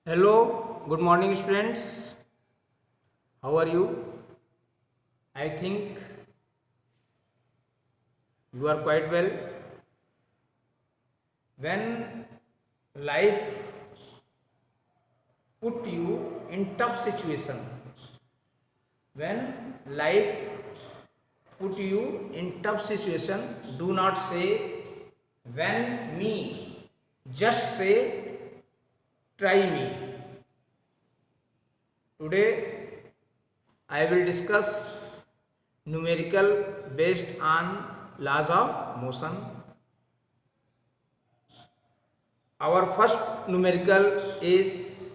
Hello, good morning, students. How are you? I think you are quite well. When life put you in tough situation, when life put you in tough situation, do not say when me, just say try me. Today I will discuss numerical based on laws of motion. Our first numerical is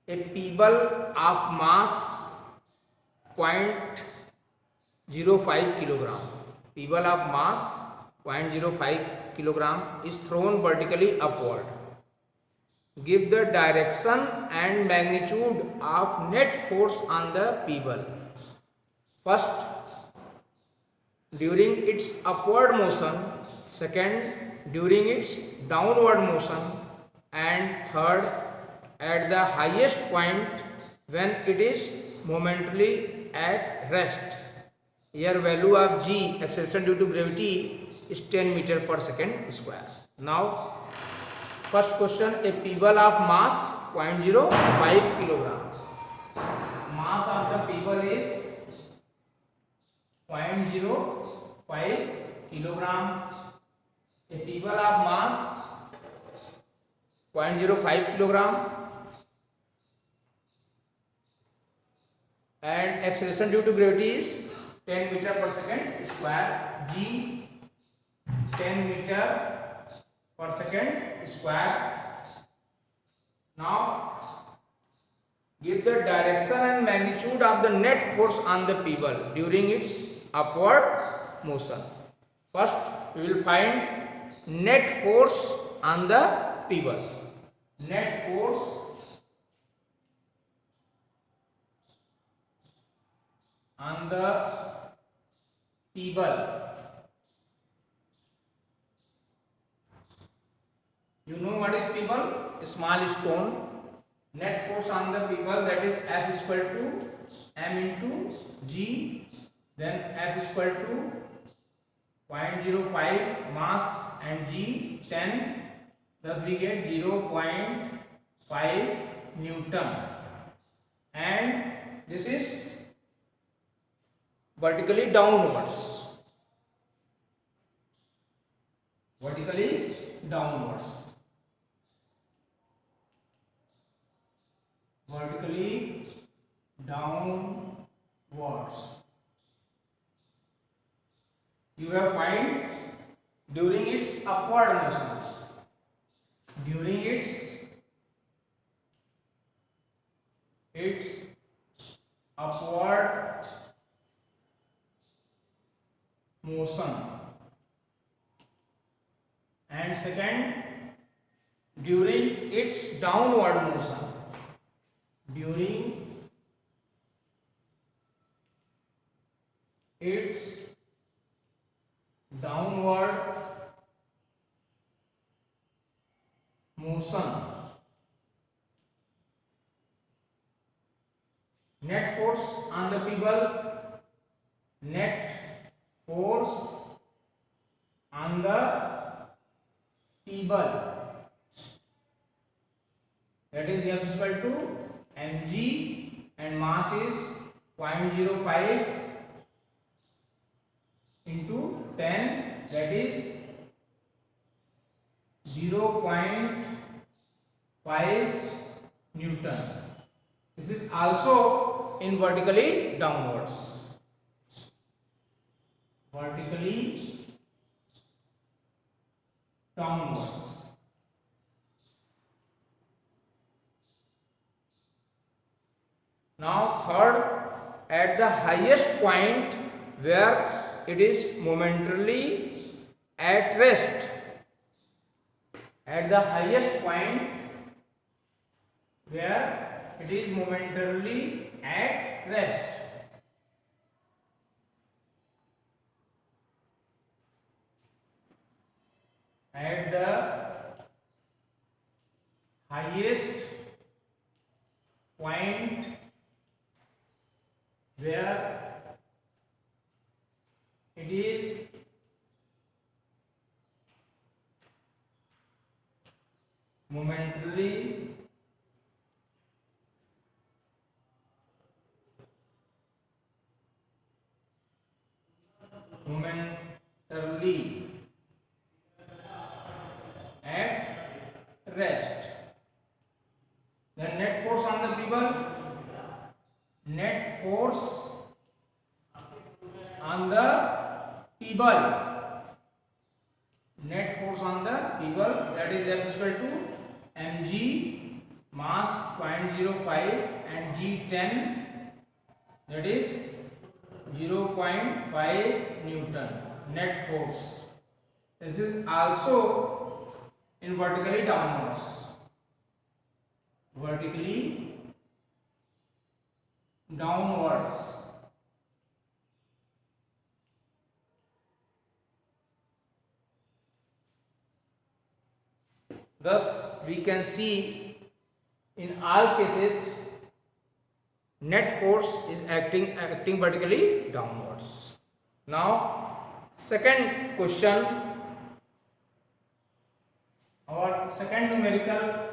a pebble of mass 0.05 kilogram. Pebble of mass 0.05 kilogram is thrown vertically upward. Give the direction and magnitude of net force on the pebble. First, during its upward motion, second, during its downward motion, and third, at the highest point when it is momentarily at rest. Here value of g, acceleration due to gravity, is 10 meter per second square. Now, first question, a pebble of mass 0.05 kilogram. Mass of the pebble is 0.05 kilogram. A pebble of mass 0.05 kilogram and acceleration due to gravity is 10 meter per second square. G 10 meter per second square. Now give the direction and magnitude of the net force on the pebble during its upward motion. First, we will find net force on the pebble. Net force on the pebble. You know what is pebble? A small stone. Net force on the pebble, that is F is equal to m into g, then F is equal to 0.05 mass and g 10, thus we get 0.5 Newton, and this is vertically downwards. Vertically downwards. Vertically downwards. You have find during its upward motion. During its upward motion, and second, during its downward motion. During its downward motion, net force on the pebble, net force on the pebble, that is F is equal to mg, and mass is 0.05 into 10, that is 0.5 Newton. This is also in vertically downwards. Vertically downwards. Now third, at the highest point where it is momentarily at rest. At the highest point where it is momentarily at rest. At the highest point where it is momentarily at rest. Then net force on the people, net force on the people, net force on the people, that is F equal to mg mass 0.05 and g10, that is 0.5 Newton net force. This is also in vertically downwards. Vertically downwards. Thus, we can see in all cases net force is acting vertically downwards. Now, second question or second numerical.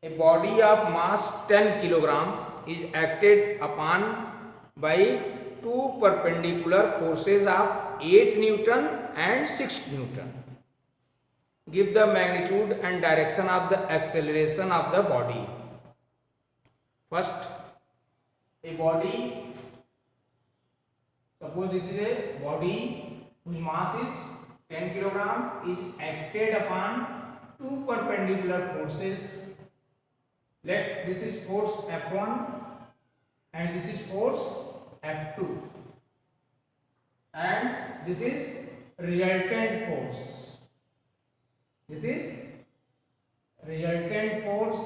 A body of mass 10 kg is acted upon by two perpendicular forces of 8 Newton and 6 Newton. Give the magnitude and direction of the acceleration of the body. First, a body, suppose this is a body whose mass is 10 kg, is acted upon two perpendicular forces. Let this is force F1 and this is force F2, and this is resultant force. This is resultant force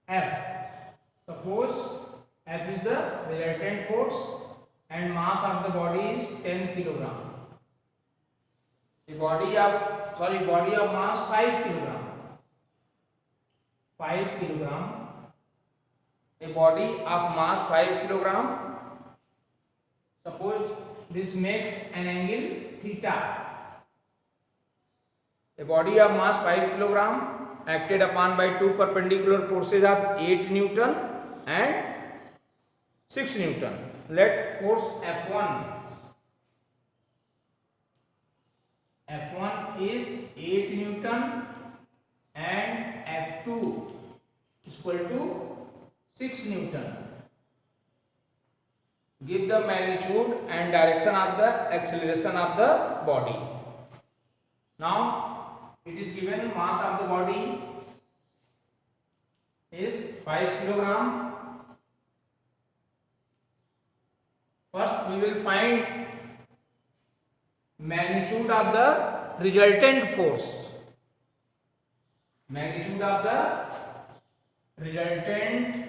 F. Suppose F is the resultant force and mass of the body is 10 kg. Body of mass 5 kg. 5 kg. A body of mass 5 kg. Suppose this makes an angle theta. A body of mass 5 kg acted upon by two perpendicular forces of 8 Newton and 6 Newton. Let force F1 is 8 Newton and F2 is equal to 6 Newton. Give the magnitude and direction of the acceleration of the body. Now, it is given mass of the body is 5 kg. First, we will find magnitude of the resultant force. Magnitude of the resultant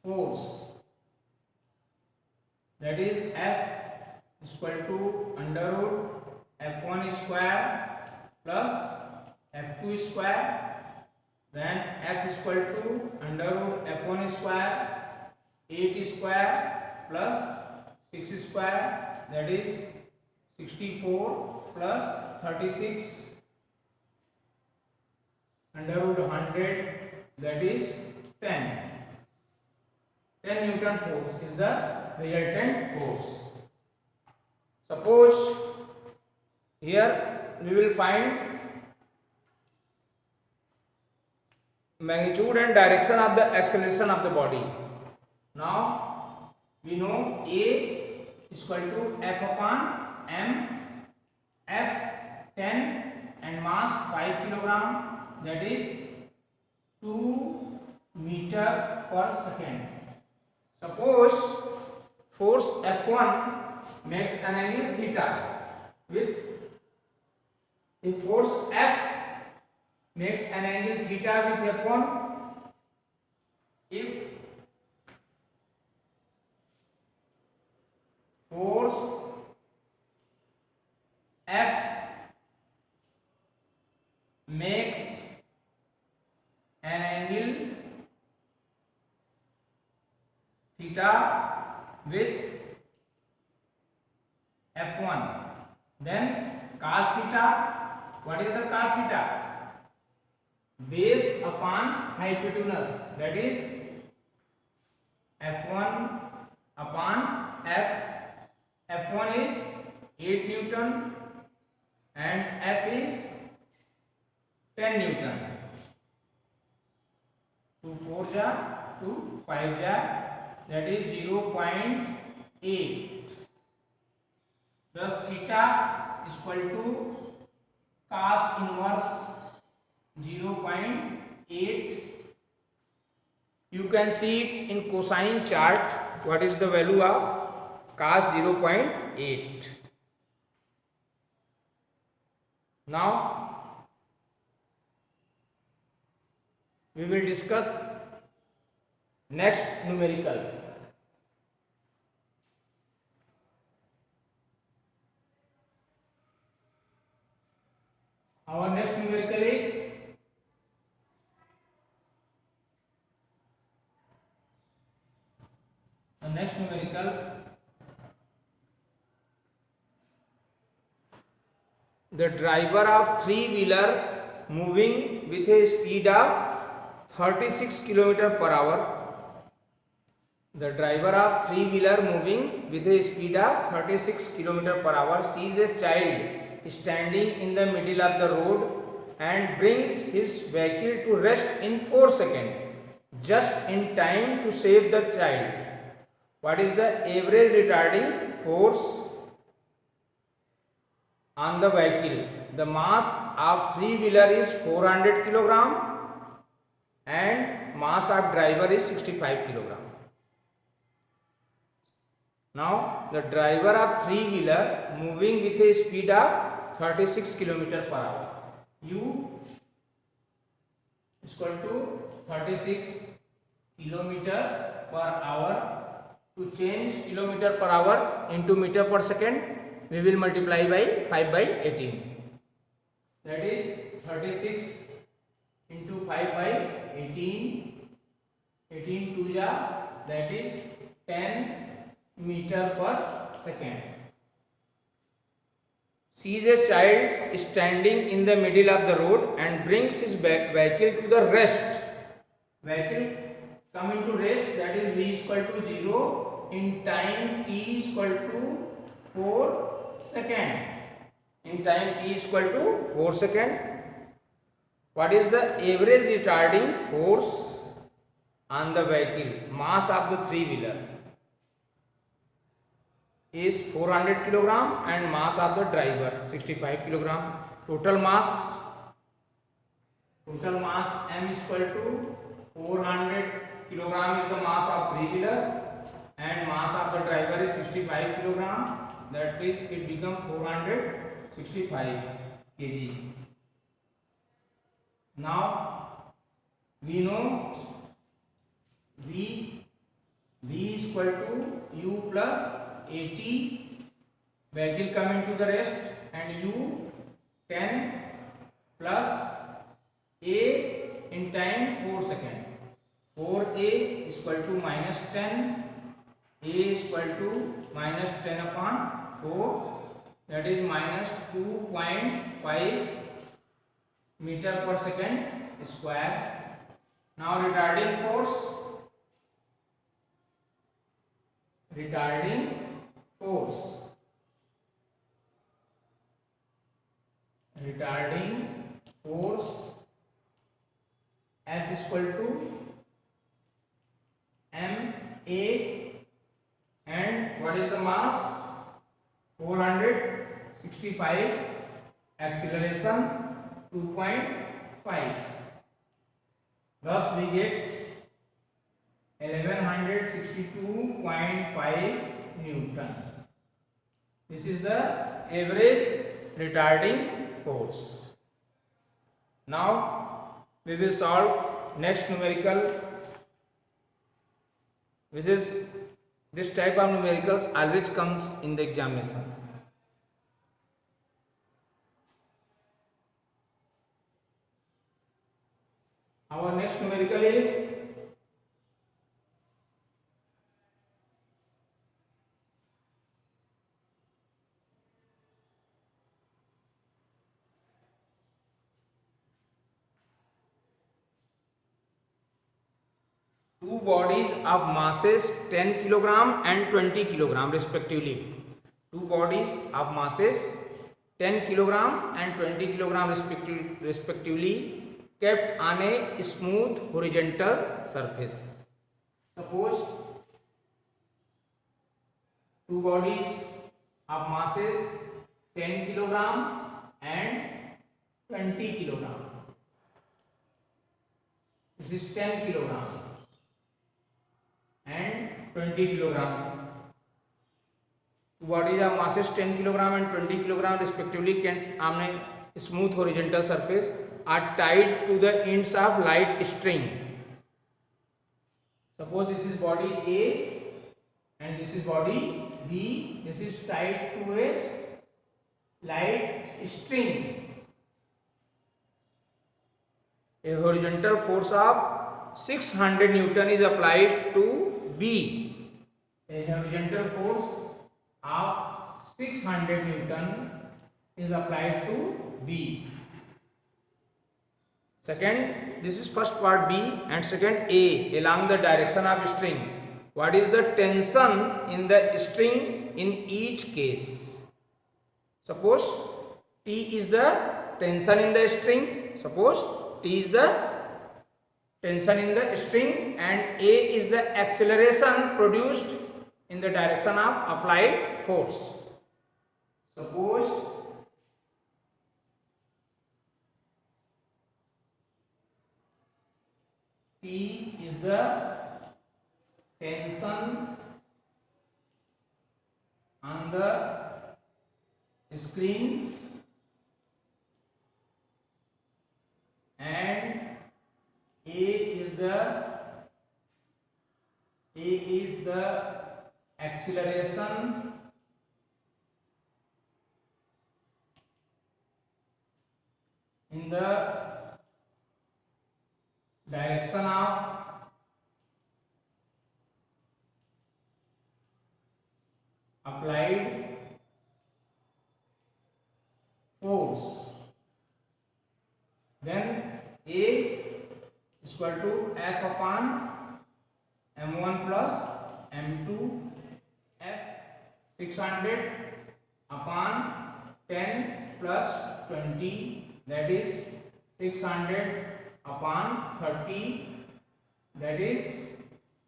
force, that is F is equal to under root F1 square plus F2 square, then F is equal to under root F1 square 8 square plus 6 square, that is 64 plus 36 under root 100, that is 10. 10 Newton force is the resultant force. Suppose here we will find magnitude and direction of the acceleration of the body. Now we know A is equal to F upon M, F 10 and mass 5 kg, that is 2 meter per second. Suppose force F1 makes an angle theta with a force F makes an angle theta with F1 if force F makes an angle theta with F1, then cos theta. What is the cos theta? Base upon hypotenuse, that is F1 upon F. F1 is 8 Newton and F is 10 Newton. 2 4 ja 2 5 ja, that is 0.8. Thus theta is equal to cos inverse 0.8. You can see it in cosine chart. What is the value of cos 0.8? Now we will discuss next numerical. Our next numerical is the driver of three-wheeler moving with a speed of 36 km per hour. The driver of three-wheeler moving with a speed of 36 km per hour sees a child standing in the middle of the road and brings his vehicle to rest in 4 seconds, just in time to save the child. What is the average retarding force on the vehicle? The mass of three-wheeler is 400 kg and mass of driver is 65 kg. Now the driver of three-wheeler moving with a speed of 36 km per hour. U is equal to 36 km per hour. To change kilometer per hour into meter per second, we will multiply by 5 by 18. That is 36 into 5 by 18. 18 2 ja, that is 10 meter per second. Sees a child standing in the middle of the road and brings his vehicle to the rest. Vehicle come into rest, that is v is equal to 0 in time t is equal to 4 second. In time t is equal to 4 second. What is the average retarding force on the vehicle? Mass of the three-wheeler is 400 kg and mass of the driver 65 kg. Total mass m is equal to 400 kg is the mass of three-wheeler and mass of the driver is 65 kg. That is, it become 465 kg. Now we know v is equal to u plus at. Vehicle coming to the rest, and u 10 plus a in time 4 seconds. 4a is equal to minus 10. A is equal to minus 10 upon 4, that is minus 2.5 meter per second square. Now retarding force F is equal to ma, and what is the mass? 465, acceleration 2.5. Thus we get 1162.5 Newton. This is the average retarding force. Now we will solve next numerical, which is this type of numericals always comes in the examination. Our next numerical is two bodies of masses 10 kilogram and 20 kilogram respectively. Two bodies of masses 10 kilogram and 20 kilogram respectively kept on a smooth horizontal surface. Suppose two bodies of masses 10 kilogram and 20 kilogram. This is 10 kilogram and 20 kilogram. Two bodies of masses 10 kilogram and 20 kilogram respectively can on a smooth horizontal surface are tied to the ends of light string. Suppose this is body A and this is body B. This is tied to a light string. A horizontal force of 600 Newton is applied to B. A horizontal force of 600 Newton is applied to B. Second, this is first part B and second A along the direction of string. What is the tension in the string in each case? Suppose T is the tension in the string. Suppose T is the tension in the string and A is the acceleration produced in the direction of applied force. Suppose T is the tension on the screen and A is the acceleration in the direction of applied force. Then A is equal to F upon m1 plus m2 F 600 upon 10 plus 20, that is 600 upon 30, that is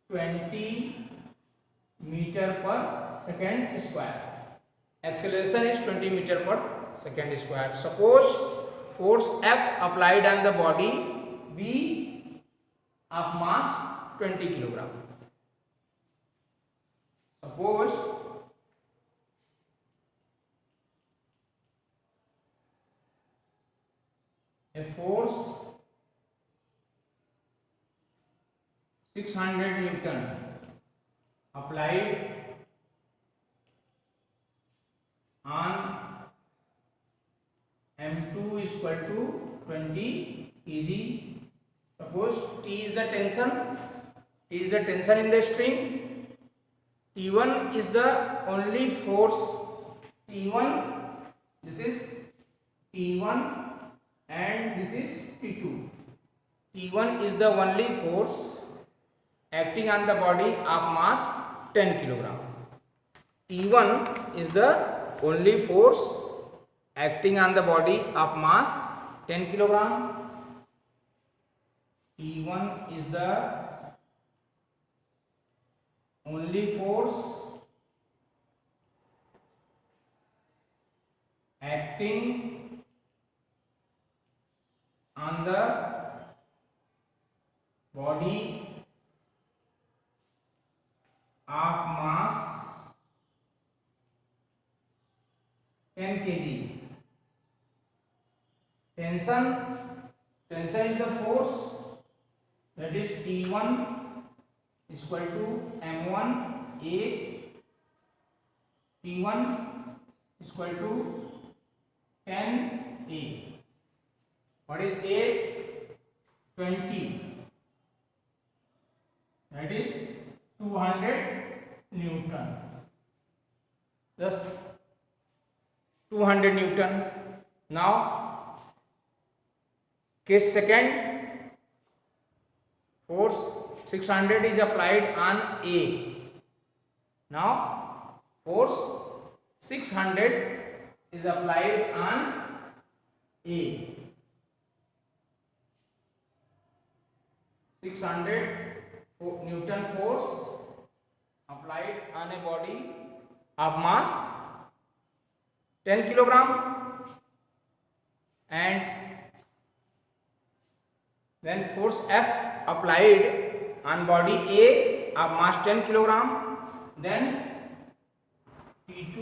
20 meter per second square. Acceleration is 20 meter per second square. Suppose force F applied on the body B of mass 20 kilogram. Suppose a force 600 Newton applied on m2 is equal to 20 kg. Suppose T is the tension in the string. T1 is the only force. T1, this is T1 and this is T2. T1 is the only force acting on the body of mass 10 kilogram. T1 is the only force acting on the body of mass 10 kilogram. T1 is the only force acting on the body of mass kg. Tension is the force, that is T1 is equal to M1A. T1 is equal to 10A. What is A? 20. That is 200 Newton. Thus 200 Newton. Now case second, force 600 is applied on A. Now force 600 is applied on A. 600 Newton force applied on a body of mass 10 kilogram, and when force F applied on body A of mass 10 kilogram, then T2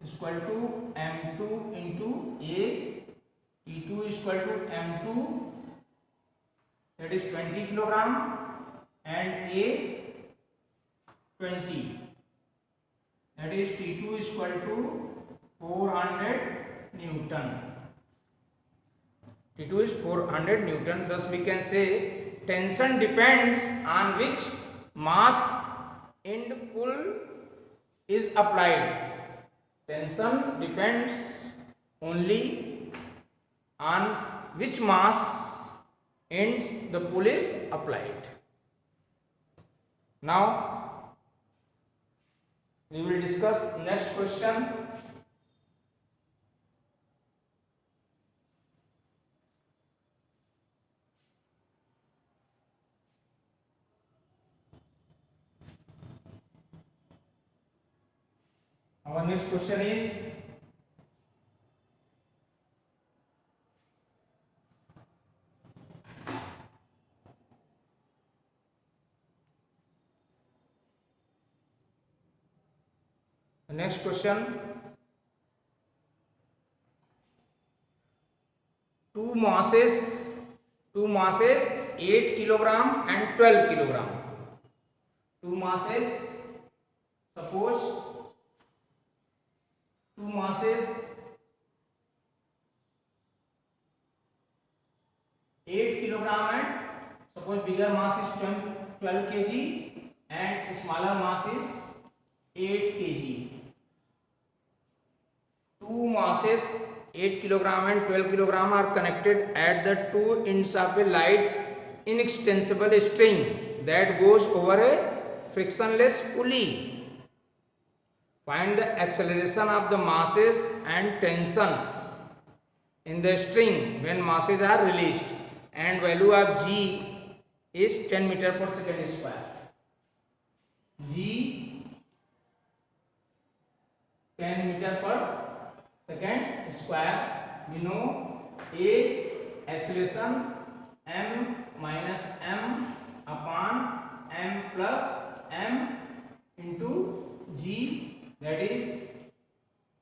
is equal to M2 into A. T2 is equal to M2, that is 20 kilogram, and A 20, that is T2 is equal to 400 Newton. T2 is 400 Newton. Thus we can say tension depends on which mass end pull is applied. Tension depends only on which mass ends the pull is applied. Now we will discuss next question. Our next question is, two masses 8 kilogram and 12 kilogram. Two masses, suppose two masses 8 kilogram, and suppose bigger mass is 12 kg and smaller mass is 8 kg. Two masses 8 kilogram and 12 kilogram are connected at the two ends of a light inextensible string that goes over a frictionless pulley. Find the acceleration of the masses and tension in the string when masses are released, and value of G is 10 meter per second square. G 10 meter per second square. We know A acceleration m minus m upon m plus m into G, that is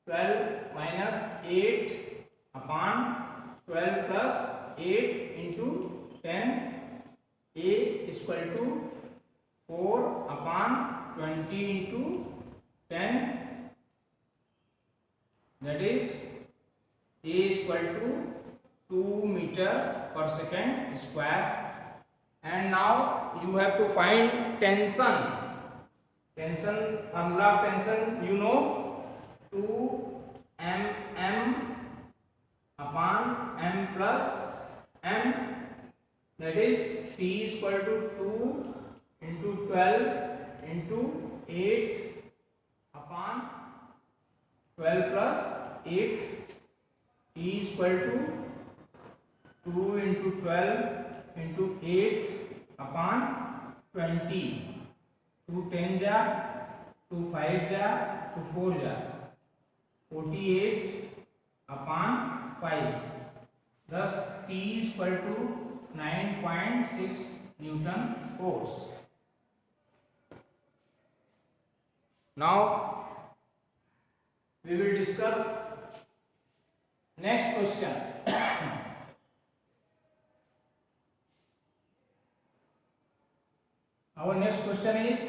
12 minus 8 upon 12 plus 8 into 10. A is equal to 4 upon 20 into 10, that is A is equal to 2 meter per second square. And now you have to find tension. Formula of tension you know, 2 mm upon m plus m, that is T is equal to 2 into 12 into 8 upon 12 plus 8. T is equal to 2 into 12 into 8 upon 20. 2 10 ja, 2 5 ja, 2 4 ja, 48 upon 5. Thus T is equal to 9.6 Newton force. Now we will discuss next question. Our next question is,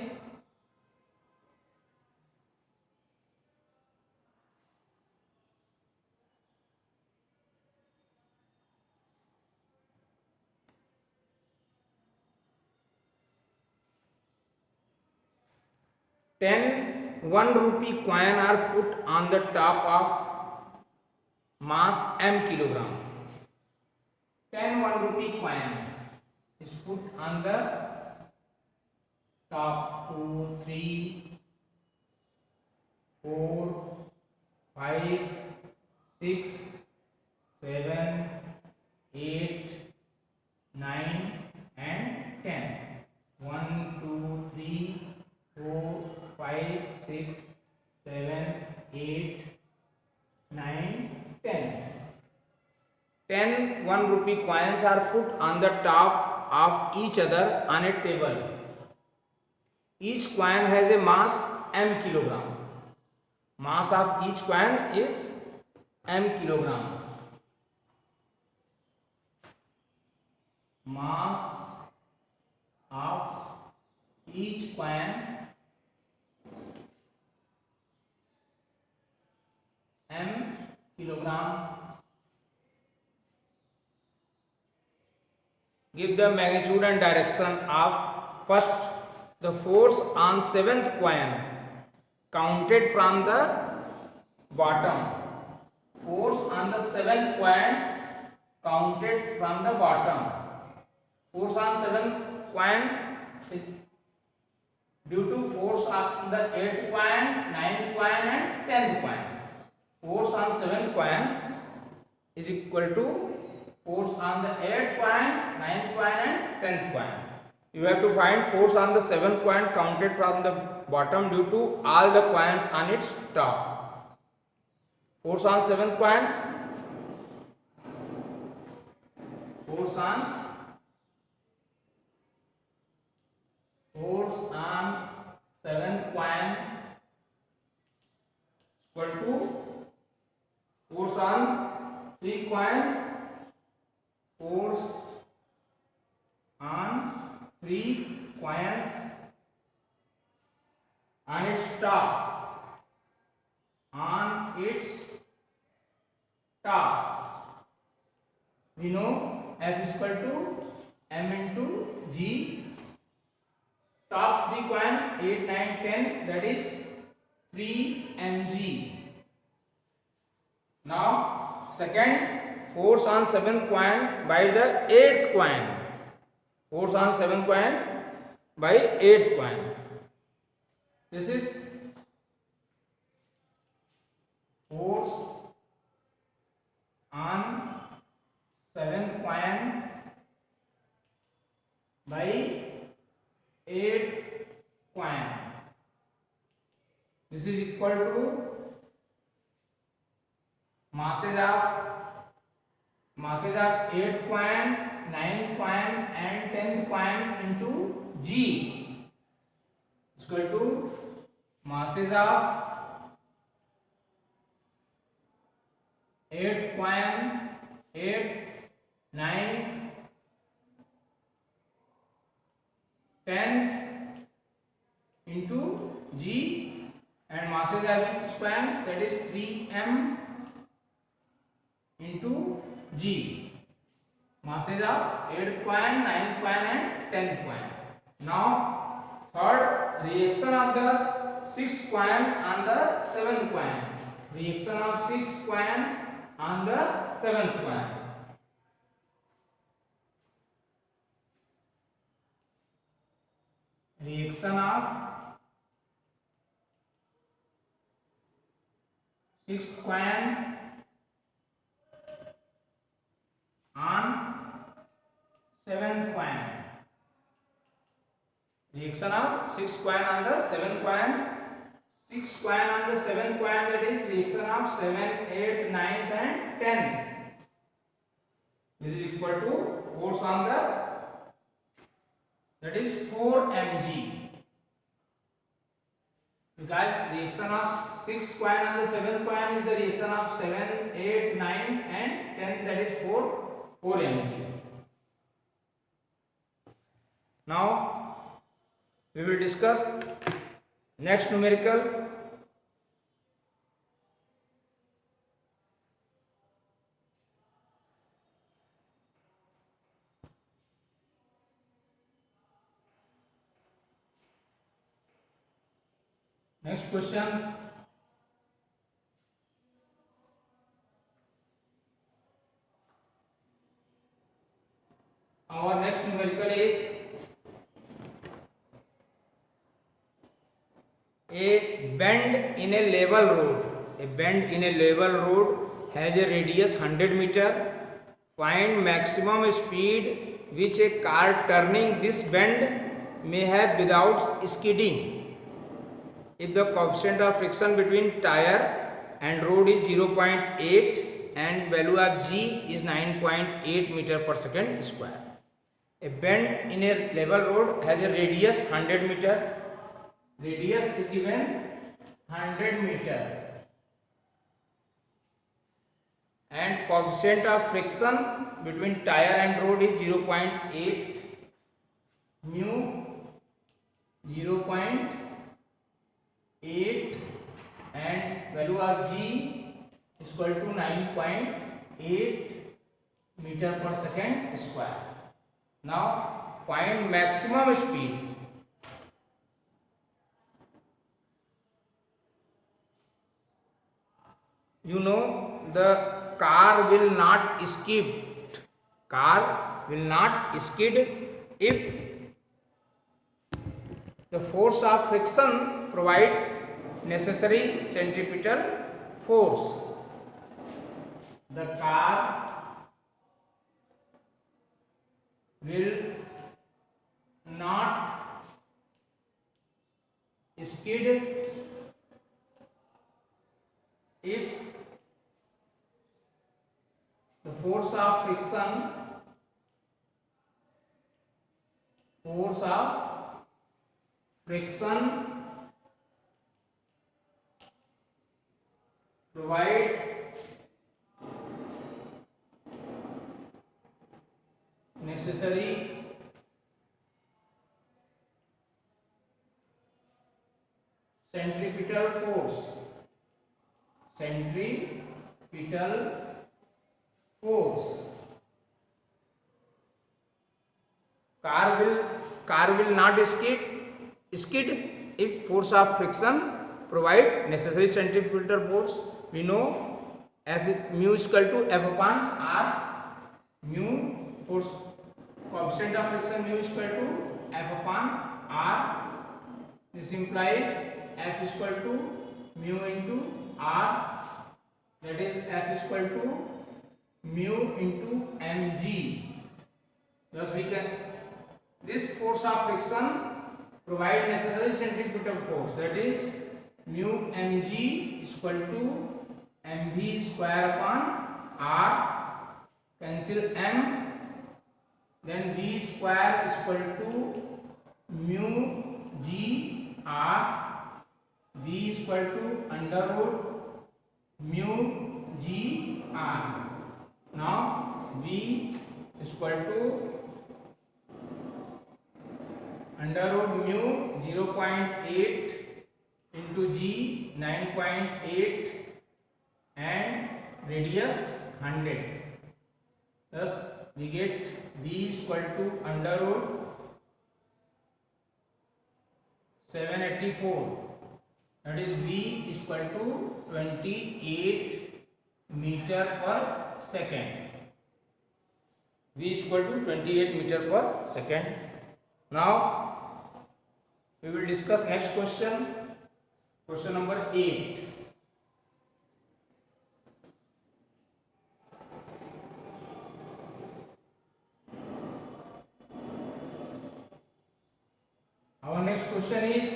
₹1 coin are put on the top of mass m kilogram. 10 ₹1 coin is put on the top. 2, 3, 4, 5, 6, 7, 8, 9 and 10. 1, 2, 3, 4, 5, 6, 7, 8, 9, 10. 10 ₹1 coins are put on the top of each other on a table. Each coin has a mass m kilogram. Mass of each coin is m kilogram. Mass of each coin m kilogram. Give the magnitude and direction of first the force on 7th coin counted from the bottom. Force on the 7th coin counted from the bottom. Force on 7th coin is due to force on the 8th coin, 9th coin and 10th coin. Force on 7th coin is equal to force on the 8th coin, 9th coin and 10th coin. You have to find force on the 7th coin counted from the bottom due to all the coins on its top. Force on 7th coin. Force on 7th coin equal to force on 3 coin. Force on 3 coins on its top. On its top. We know F is equal to m into g. Top 3 coin 8, 9, 10, that is 3 mg. Now second, force on 7th coin by the 8th coin. Force on 7th coin by 8th coin. This is force on 7th coin by 8th coin. This is equal to masses of 8th coin, 9th coin and 10th coin into g is equal to masses of 8th coin, 8th, 9th, 10th into g and masses of each coin, that is 3m into g. Masses of 8th coin, 9th coin and 10th coin. Now third, reaction of the 6th coin on the 7th coin. Reaction of 6th coin on the 7th coin. Reaction of 6th coin on 7th coin. Reaction of 6th coin on the 7th coin. 6th coin on the 7th coin, that is reaction of 7th, 8th, 9th and 10th. This is equal to force on the, that is 4 mg. Because reaction of 6 coin and the 7th coin is the reaction of 7, 8, 9 and 10, that is 4 mg. Now we will discuss next numerical. Next question. Our next numerical is a bend in a level road. A bend in a level road has a radius 100 meter. Find maximum speed which a car turning this bend may have without skidding. If the coefficient of friction between tire and road is 0.8 and value of G is 9.8 meter per second square. A bend in a level road has a radius 100 meter. Radius is given 100 meter. And coefficient of friction between tire and road is 0.8, mu 0.8 and value of G is equal to 9.8 meter per second square. Now find maximum speed. You know the car will not skid. Car will not skid if the force of friction provide necessary centripetal force. The car will not skid if the force of friction provide necessary centripetal force. Car will not skid if force of friction provide necessary centripetal force. We know mu is equal to F upon R. Mu force coefficient of friction mu is equal to F upon R. This implies F is equal to mu into R, that is F is equal to mu into mg. Thus we can, this force of friction provide necessary centripetal force, that is mu mg is equal to mv square upon R. Cancel m, then v square is equal to mu g R. V is equal to under root mu g R. Now V is equal to under root mu 0.8 into G 9.8 and radius 100. Thus we get V is equal to under root 784. That is V is equal to 28 meter per second. V is equal to 28 meter per second. Now we will discuss next question. Question number 8. Our next question is,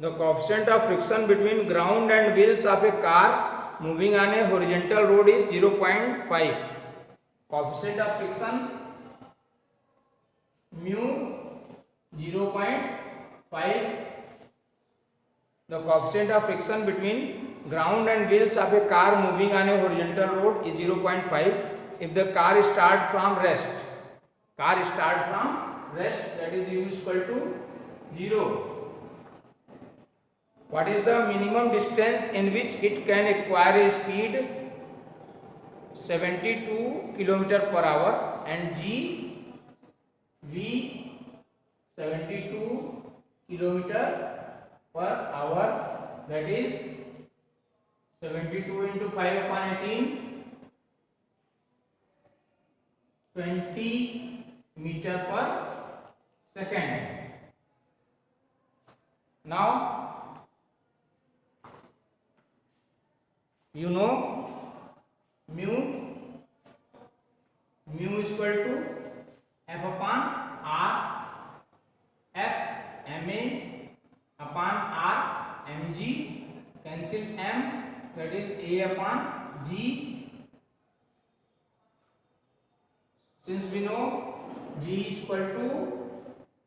the coefficient of friction between ground and wheels of a car moving on a horizontal road is 0.5. Coefficient of friction mu 0.5. The coefficient of friction between ground and wheels of a car moving on a horizontal road is 0.5. If the car start from rest, that is u is equal to 0. What is the minimum distance in which it can acquire a speed 72 km per hour and v 72 km per hour, that is 72 into 5 upon 18, 20 meter per second. Now you know mu is equal to f upon r, f ma upon r mg, cancel m, that is a upon g. Since we know g is equal to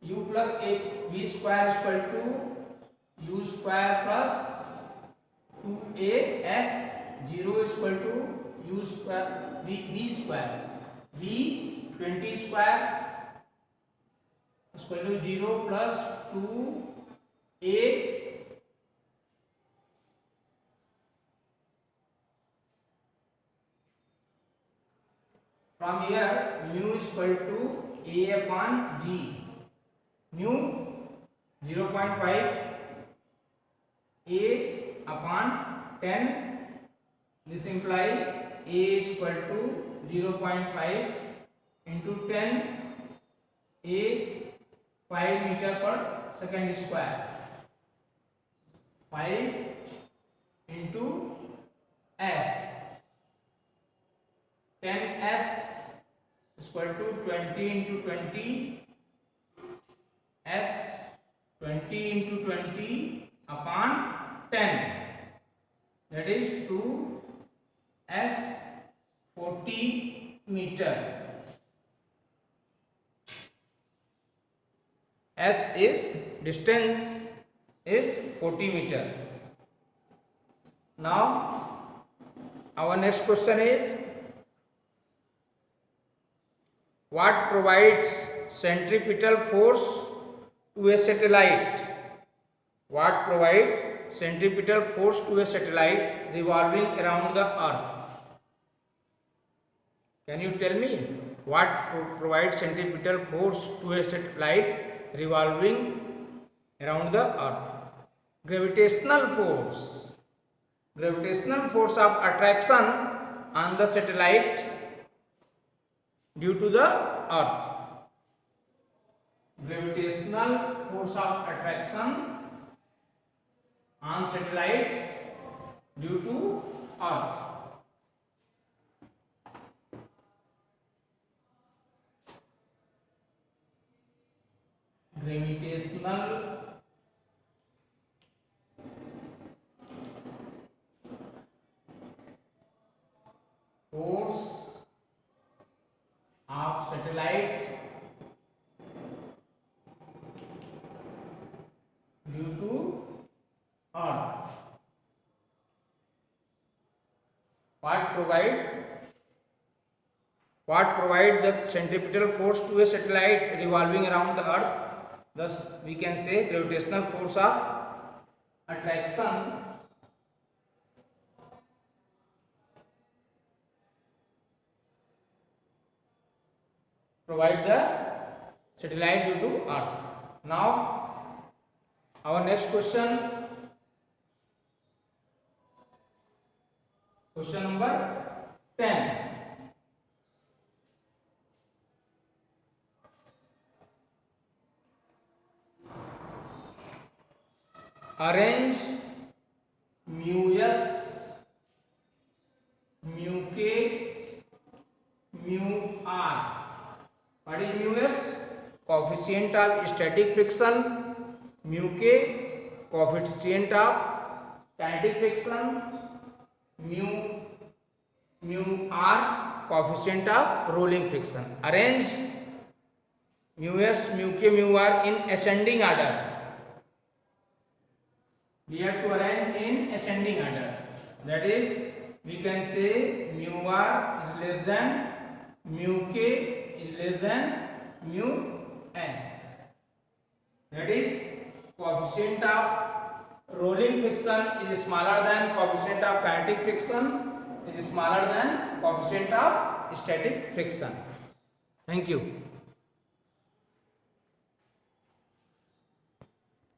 u plus a, v square is equal to u square plus 2as, 0 is equal to u square v square, v 20 square is equal to 0 plus 2a from here mu is equal to a upon g, mu 0.5, a upon 10, this implies a is equal to 0.5 into 10, a 5 meter per second square, 5 into s, 10s is equal to 20 into 20, s 20 into 20 upon 10, that is 2s 40 meter. S is distance is 40 meter. Now our next question is, what provides centripetal force to a satellite? What provides centripetal force to a satellite revolving around the earth? Can you tell me what provides centripetal force to a satellite revolving around the earth? Gravitational force. Gravitational force of attraction on the satellite due to the earth. Gravitational force of attraction on satellite due to earth. Gravitational force of satellite due to earth. What provide the centripetal force to a satellite revolving around the earth? Thus we can say gravitational force of attraction provide the satellite due to earth. Now our next question, question number 10. Arrange mu s, mu k, mu r. What is mu s? Coefficient of static friction. Mu k, coefficient of kinetic friction. Mu r, coefficient of rolling friction. Arrange mu s, mu k, mu r in ascending order. We have to arrange in ascending order. That is, we can say mu r is less than mu k is less than mu s. That is, coefficient of rolling friction is smaller than coefficient of kinetic friction is smaller than coefficient of static friction. Thank you.